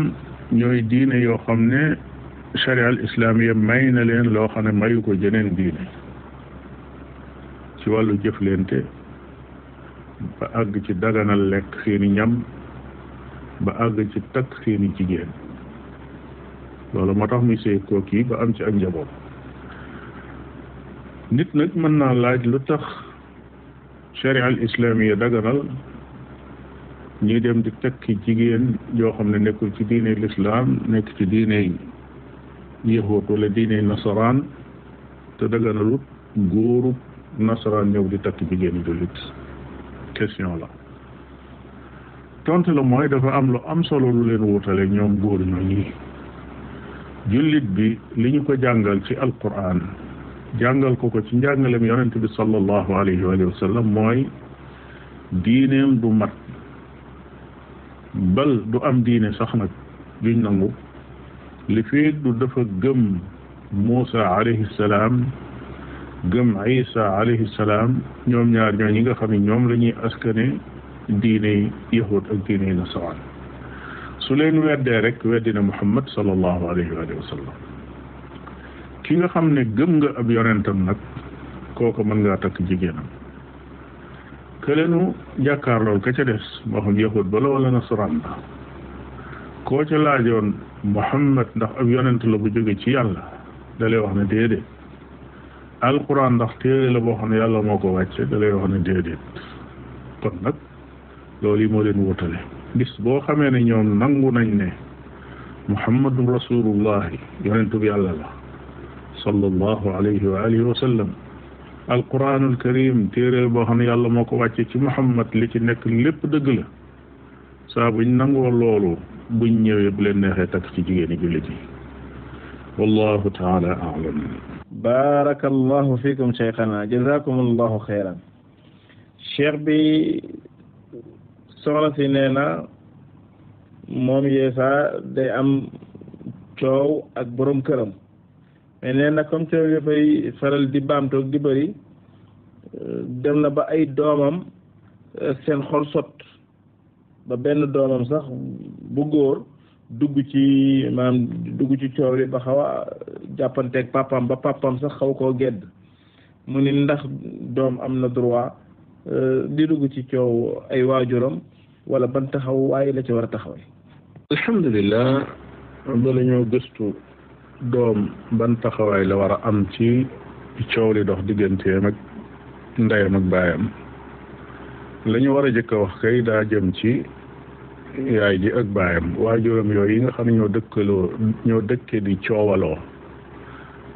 ñooy diine yoo xam ne sharia al islaamiya may na leen loo xam ne mayu ko jeneen diine ci wàllu jëflente ba àgg ci daganal lekk seeni ñam ba àgg ci takk seeni jigéen loolu moo tax muy sëy kook yi ba am ci ak njaboot. nit nag mën naa laaj lu tax sharia al islaamiya daganal ñuy dem di takki jigéen yoo xam ne nekkul ci diine lislaam nekk ci diine yahuud wala diine nasaraan te daganalut góoru nasaraan ñëw di takk jigéen jullit. question la tontu la mooy dafa am lu am solo lu leen wutale ñoom góor ñooñi. jullit bi li ñu ko jàngal ci alquran jàngal ko ci njàngalem yonent bi sallallahu alayhi wa sallam mooy diineem du mat bal du am diine sax nag duñ nangu li fii du dafa gëm Muusa alayhi salaam gëm Isa alayhi salaam ñoom ñaar ñoo ñi nga xam ne ñoom la ñuy askane diine yahud ak diine nasaraan su leen weddee rek weddina Muhammad sallallahu alayhi wa sallam ki nga xam ne gëm nga ab yonentam nag kooku mën ngaa takk jigéenam këleenu jàkkaarlool ka ca des moo xam yahud ba la wala nasaraan ba koo ca laajoon Muhammad ndax ab yonent la bu jóge ci yàlla da lay wax ne déedéet alquran ndax téere la boo xam ne yàlla moo ko wàcce da lay wax ne déedéet kon nag loolu yi moo leen wutale bis boo xamee ne ñoom nangu nañ ne muhammadun rasulullahi yonentu bi yàlla la sallallahu alayhi wa alihi wa sallam alquranul karim téere boo xam ne yàlla moo ko wàcce ci muhammad li ci nekk lépp dëgg la saa buñ nangoo loolu buñ ñëwee bu leen neexee takk ci jigéeni jullit yi wallahu taala a'lam. barakallahu fikum cheikhana jazakumullahu xeyran. cheikh bi soxna si nee na moom yeesa day am coow ak borom këram mais nee na comme coow dafay faral di baamtoog di bëri dem na ba ay doomam seen xol sot ba benn doomam sax bu góor dugg ci coow li ba xaw a jàppanteeg papam ba papam sax xaw koo gedd mu ni ndax doom am na droit di dugg ci coow ay waajuram wala ban taxaw waaye la ci war a taxawee. alhamdulilah bala ñoo gëstu doom ban taxawaay la war a am ci coow li dox digganteem ak ndeyam ak baayam la ñu war a jëkk a wax kay daa jëm ci yaay ji ak baayam waajuram yooyu yi nga xam ne ñoo dëkke di coowaloo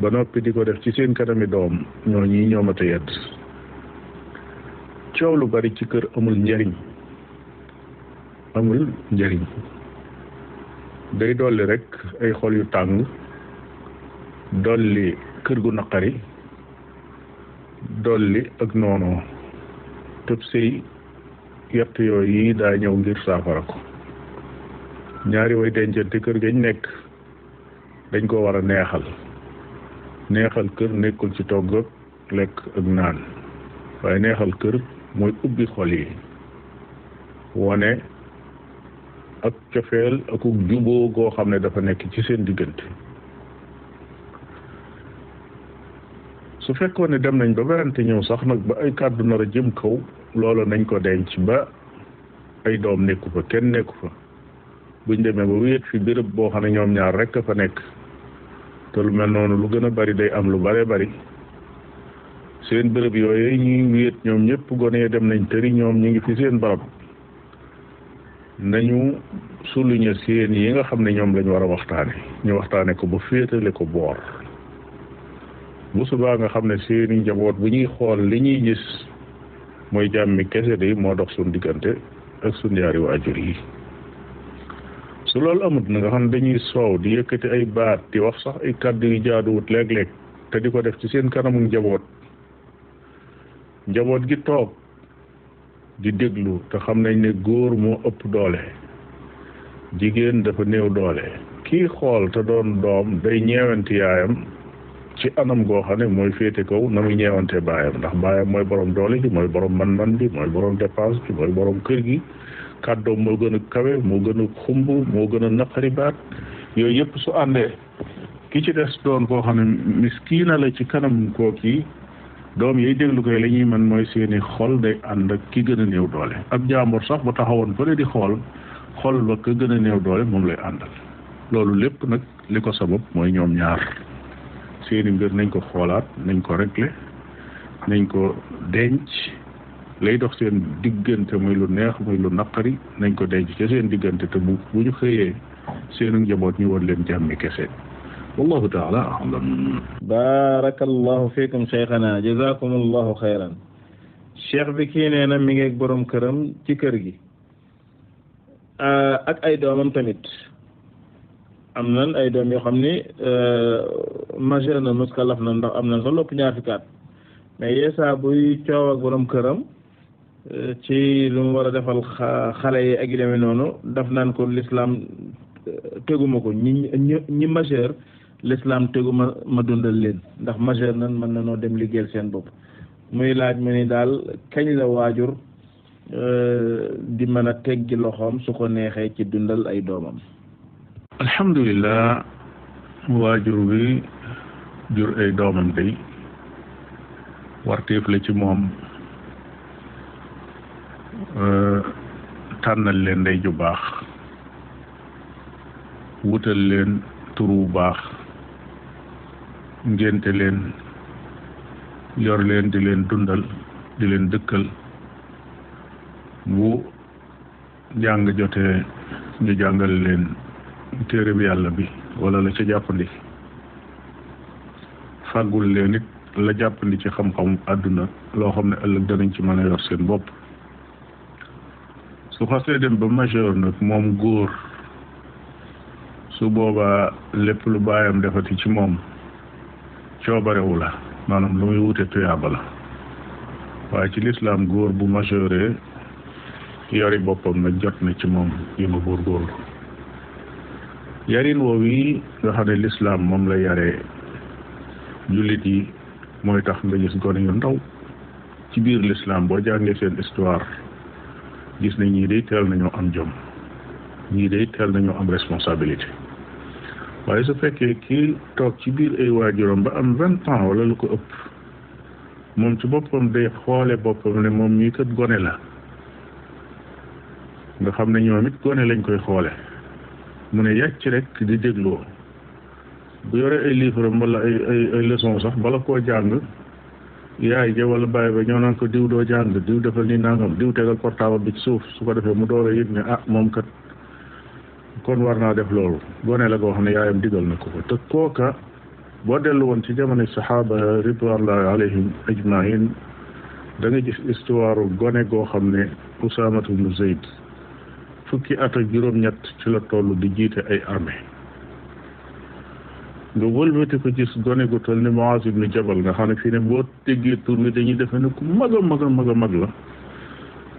ba noppi di ko def ci seen kanami doom ñoo ñii ñoo mat a yedd coow lu bari ci kër amul njariñ day dolli rek ay xol yu tàng dolli kër gu naqari dolli ak noonoo tëb sëy yett yooyu yi daa ñëw ngir saafara ko ñaari way dencante kër gañ nekk dañ ko war a neexal kër nekkul ci togg ak lekk ak naan waaye neexal kër mooy ubbi xol yi wane ak cofeel ak juboo goo xam ne dafa nekk ci seen diggante. su fekkoon ne dem nañ ba werante ñëw sax nag ba ay kàddu nar a jëm kaw, loolu nañ ko denc ba ay doom nekku fa, kenn nekku fa. buñ demee ba wéet fi béréb boo xam ne ñoom ñaar rek a fa nekk, te lu mel noonu lu gën a bari day am lu bare bari. seen béréb yooyu ñuy wéet ñoom ñëpp gone dem nañ tëri, ñoom ñu ngi fi seen barab, nañu souligner seen yi nga xam ne ñoom lañ war a waxtaane, ñu waxtaane ko ba féetale ko boor. bu subaa nga xam ne seeni njaboot bu ñuy xool li ñuy gis mooy jàmmi kese de moo dox suñ diggante ak suñ yaari waajur yi. su loolu amut na nga xam ne dañuy soow di yëkkati ay baat di wax sax ay kàddu yu jaaduwut léeg-léeg te di ko def ci seen kanamu njaboot gi toog di déglu te xam nañ ne góor moo ëpp doole, jigéen dafa néew doole. kii xool te doon doom day ñeewanti yaayam ci anam goo xam ne mooy féete kaw na muy ñeewante baayam, ndax baayam mooy borom doole ji, mooy borom man-man bi, mooy borom dépense bi, mooy borom kër gi. kàddoom moo gën a kawe, moo gën a xumb, moo gën a naqari baat. yooyu yëpp su àndee ki ci des doon koo xam ne miskiina la ci kanam koo kii, doom yi déglu koy la ñuy mën mooy seeni xol day ànd ak ki gën a néew doole. ab jàmbur sax bu taxawoon fële di xool, xol ba ka gën a néew doole moom lay àndal. loolu lépp nag li ko sabab mooy ñoom ñaar seeni mbir nañ ko xoolaat, nañ ko régler, nañ ko denc. lay dox seen diggante muy lu neex muy lu naqari nañ ko denc ca seen diggante, te bu ñu xëyee seenu njaboot ñu woon leen jàmmi kese. wallahu taala alam. barakallahu fiikum cheikhana, jazakum allahu xayran. cheikh bi kii nee na mi ngi ak borom këram ci kër gi ak ay doomam tamit. am nan ay doom yoo xam ni majeur na, muskalaf na, ndax am na sax lopp ñaar fukki at, mais yeesaa buy coow ak borom këram ci lu mu war a defal xale yi ak yu demee noonu, daf naan ko l'islam teguma ko, ñi majeur l'islam teguma ma dundal leen, ndax majeur nan mën na noo dem liggéeyal seen bopp. muy laaj mu ni daal kañ la waajur di mën a teggi loxoom su ko neexee ci dundal ay doomam. alhamdulilah, waajur bi jur ay doomam day warteef la ci moom tànnal leen ndey ju baax, wutal leen turu baax, ngénte leen, yor leen, di leen dundal, di leen dëkkal. bu jàng jotee ñu jàngal leen téere bi yàlla bi wala la ca jàppandi, fàggul leen it la jàppandi ci xam-xam àdduna loo xam ne ëllëg danañ ci mën a yor seen bopp. su xasee dem ba majeur nag moom góor, su boobaa lépp lu baayam defati ci moom coobarewu la, maanaam lu muy wute tuyaaba la. waaye ci lislaam góor bu majeure yori boppam nag jot na ci moom yi ma góorgóorlu. yarin woowu yi nga xam ne lislaam moom la yaree jullit yi mooy tax nga gis gone yu ndaw ci biir lislaam boo jàngee seen histoire gis ne ñii day teel nañoo am jom, ñii day teel nañoo am responsabilité. waaye su fekkee kii toog ci biir ay waajuram ba am 20 ans wala lu ko ëpp, moom ci boppam day xoole boppam ne moom mii kat gone la, nga xam ne ñoom it gone lañ koy xoole, mu ne yàcc rek di dégloo. bu yore ay livre wala ay leçon sax bala koo jàng, yaay ja wala bàyyi ba ñoo naan ko diw doo jàng, diw defal ni nangam, diw tegal portable bi ci suuf. su ko defee mu door a yëg ne moom kat kon war naa def loolu. gone la goo xam ne yaayam digal na ko ko. te kooka boo dellu woon ci jamono saxaaba ridwanullahi alayhim ajmain da nga gis histoire gone goo xam ne Usaamatu bnu Zayd fukki at ak juróom-ñett ci la toll di jiite ay armée. nga wëlbati ko gis gone gu toll ni Muaz ibn Jabal nga xam ne fii ne boo déggee tur bi dañuy defe ne ku mag a mag la.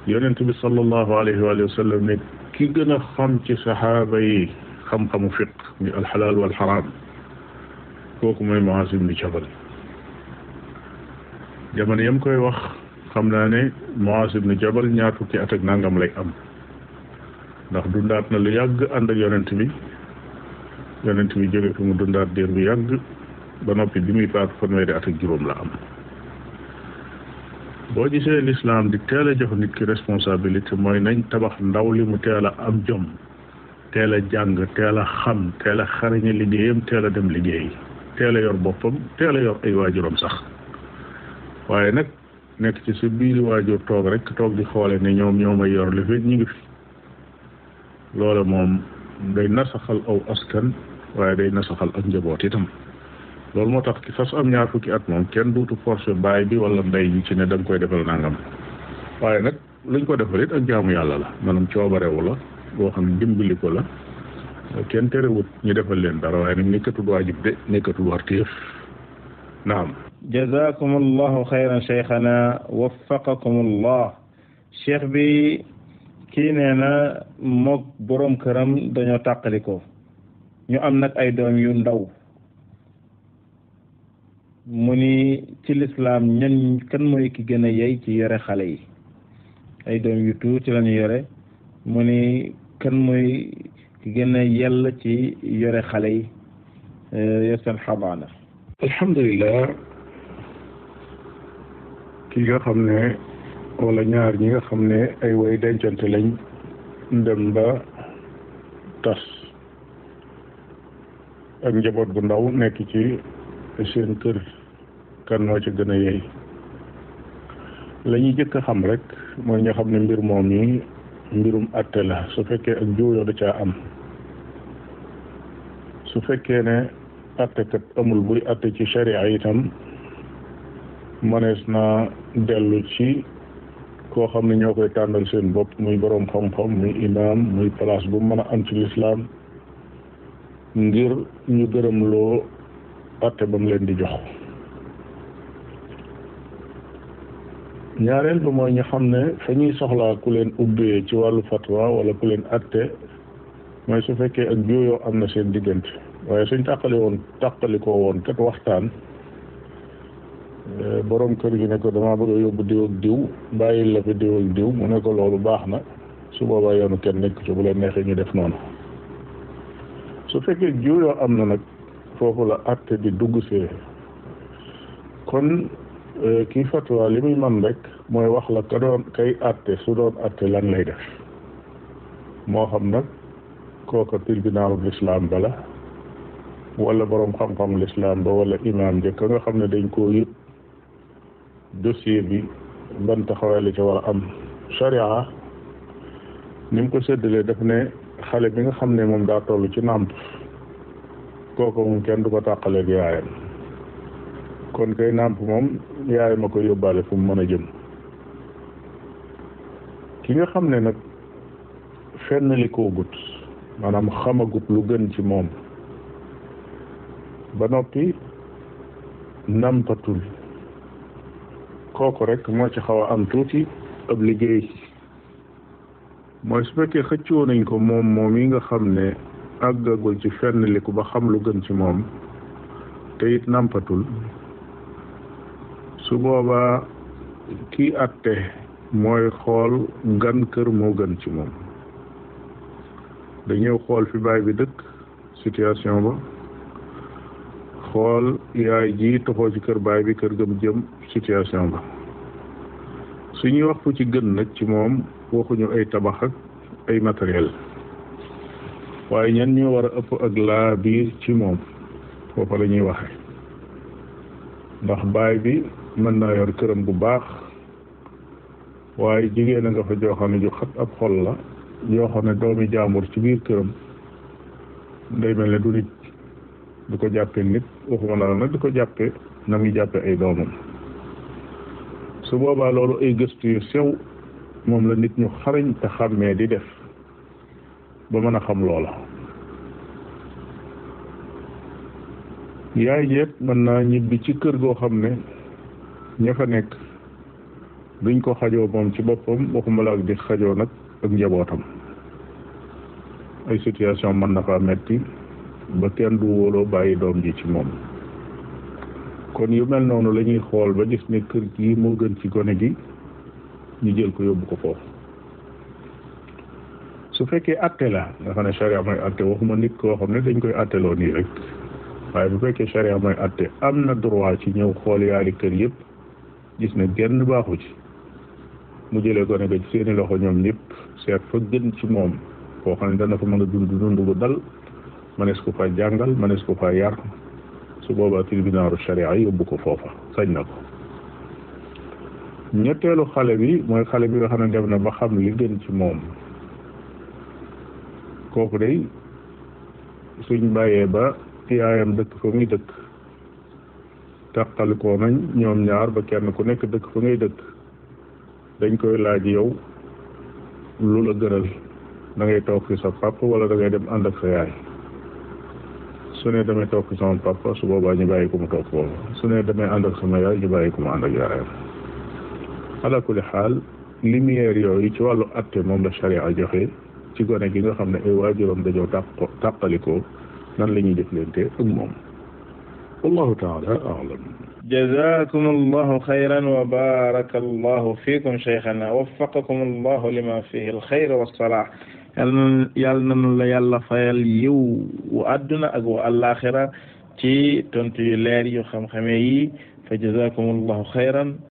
yonent bi sallallahu alayhi wa sallam ne ki gën a xam ci saxaaba yi xam-xamu fiq ni alxalaal wal xaraam kooku mooy Muaz ibn Jabal. jamono yam koy wax xam naa ne Muaz ibn Jabal ñaar fukki at ak nangam lay am ndax dundaat na lu yàgg ànd ak yonent bi jóge fi mu dundaat diir bu yàgg ba noppi bi muy faatu fanweeri at ak juróom la am. boo gisee lislaam di teel a jox nit ki responsabilité mooy nañ tabax ndaw li mu teel a am jom, teel a jàng, teel a xam, teel a xarañe liggéeyam, teel a dem liggéey, teel a yor boppam, teel a yor ay waajuram sax. waaye nag nekk ci sa biir waajur toog rek toog di xoole ne ñoom ñoo may yor li fi ñu ngi fi, loola moom day nasaxal aw askan waaye day nasaxal ak njaboot itam. loolu moo tax ki fas am ñaar fukki at moom kenn duutu forcé baay bi wala ndey bi ci ne da nga koy defal nangam, waaye nag luñ ko defal it ak jaamu yàlla la, maanaam coobarewu la boo xam ne dimbali ko la. kenn terewut ñu defal leen dara waaye nag nekkatul waajib de, nekkatul warteef. naam. jazakum allahu xayran cheikhana, waffaqakum allah. cheikh bi kii nee na mook boroom këram dañoo tàqalikoo, ñu am nag ay doom yu ndaw, mu ni ci lislaam ñan kan mooy ki gën a yey ci yore xale yi? ay doom yu tuuti la ñu yore, mu ni kan mooy ki gën a yell ci yore xale yi yor seen xabaana? alhamdulilah, ki nga xam ne wala ñaar ñi nga xam ne ay way dencante lañ dem ba tas ak njaboot gu ndaw nekk ci seen kër, kan moo ci gën a yey? la ñuy jëkk a xam rek mooy nga xam ne mbir moom yi mbirum àtte la. su fekkee ak juuyoo da caa am, su fekkee ne àttekat amul buy àtte ci sharia itam mënees na dellu ci koo xam ne ñoo koy tànnal seen bopp, muy boroom xam-xam, muy imaam, muy place bu mën a am ci lislaam, ngir ñu gërëm loo àtte ba mu leen di jox. ñaareel ba mooy ñu xam ne fa ñuy soxlaa ku leen ubbee ci wàllu fatwa wala ku leen àtte mooy su fekkee ak jooyoo am na seen diggante. waaye suñ tàqalikoo woon kat waxtaan, boroom kër gi ne ko damaa bëgg a yóbbu diw ak diw, bàyyil la fi diw ak diw, mu ne ko loolu baax na, su boobaa yoonu kenn nekk ci, bu leen neexee ñu def noonu. su fekkee jooyoo am na nag, foofu la àtte di dugg see. kon kii fatwa li muy man rek mooy wax la kay àtte su doon àtte lan lay def, moo xam nag kooka tribunaalu lislaam bala wala boroom xam-xam lislaam ba wala imaam njëkk nga xam ne dañ koo yëpp dossier bi ban taxawaay la ci war a am. sharia ni mu ko séddalee daf ne xale bi nga xam ne moom daa toll ci nàmp, kooku moom kenn du ko tàqaleeg yaayam. kon kay nàmp moom yaay ma ko yóbbaale fu mu mën a jëm. ki nga xam ne nag fenn li koo gut, maanaam xamagut lu gën ci moom ba noppi nàmpatul, kooku rek moo ci xaw a am tuuti ab liggéey. mooy su fekkee xëccoo nañ ko moom yi nga xam ne àggagul ci fenn li ko ba xam lu gën ci moom te it nàmpatul, su boobaa kii àtte mooy xool gan kër moo gën ci moom. dañëw xool fi baay bi dëkk, situation ba, xool yaay ji toxoo ci kër baay bi, kër gëm jëm, situation ba. su ñuy wax fu ci gën nag ci moom, waxuñu ay tabax ak ay matériel, waaye ñan ñoo war a ëpp ak laa biir ci moom, foofa la ñuy waxe. ndax baay bi mën naa yor këram bu baax, waaye jigéen a nga fa joo xam ne ju xat ab xol la, yoo xam ne doomi jaambur ci biir këram day mel ne du nit, du ko jàppe nit, waxuma la nag du ko jàppe na muy jàppe ay doomam. su boobaa loolu ay gëstu yu sew moom la nit ñu xarañ te xàmmee di def ba mën a xam loola. yaay jeet mën naa ñibbi ci kër goo xam ne ña fa nekk duñ ko xajoo moom ci boppam, waxuma la ak di xajoo nag ak njabootam. ay situation mën na faa metti ba kenn du wóoloo bàyyi doom ji ci moom. kon yu mel noonu la ñuy xool ba gis ne kër gi moo gën ci gone gi, ñu jël ko yóbbu ko foofu. su fekkee atte la nga xam ne charia mooy atte, waxuma nit koo xam ne dañ koy atteloo nii rek, waaye bu fekkee charia mooy atte am na droit ci ñëw xool yaari kër yëpp gis ne genn baaxu ci, mu jëlee ko ne ci seeni loxo ñoom ñëpp seet fa gën ci moom koo xam ne dana fa mën a dund gu dal, mënees ko fa jàngal, mënees ko fa yar, su boobaa tribunaalu charia yóbbu ko foofa, sañ na ko. ñetteelu xale bi mooy xale bi nga xam ne dem na ba xam li gën ci moom, kooku day suñ bàyyee ba yaayam dëkk fa muy dëkk, tàqalikoo nañ ñoom ñaar ba kenn ku nekk dëkk fa ngay dëkk, dañ koy laaj yow lu la gënal, da ngay toog fi sa papa wala da ngay dem ànd ak sa yaay. su ne damay toog fi sama papa, su boobaa ñu bàyyi ko mu toog foofu, su ne damay ànd ak sama yaay ñu bàyyi ko mu ànd ak yaayam. ala kulli xaal lumière yooyu ci wàllu atte moom la charia joxe ci gone gi nga xam ne ay waajuram dañoo tàqalikoo nan la ñuy jëflante ak moom. wallahu taala a'lam. jazakum allahu xayran wa baraka allahu fiikum cheikhana waffaqakum allahu lima fihi alxayr wassalah. yàlla nanu la yàlla fayal yiw wu àdduna ak wa àllaaxira ci tontu yu leer yu xam-xame yi fa jazakum allahu xayran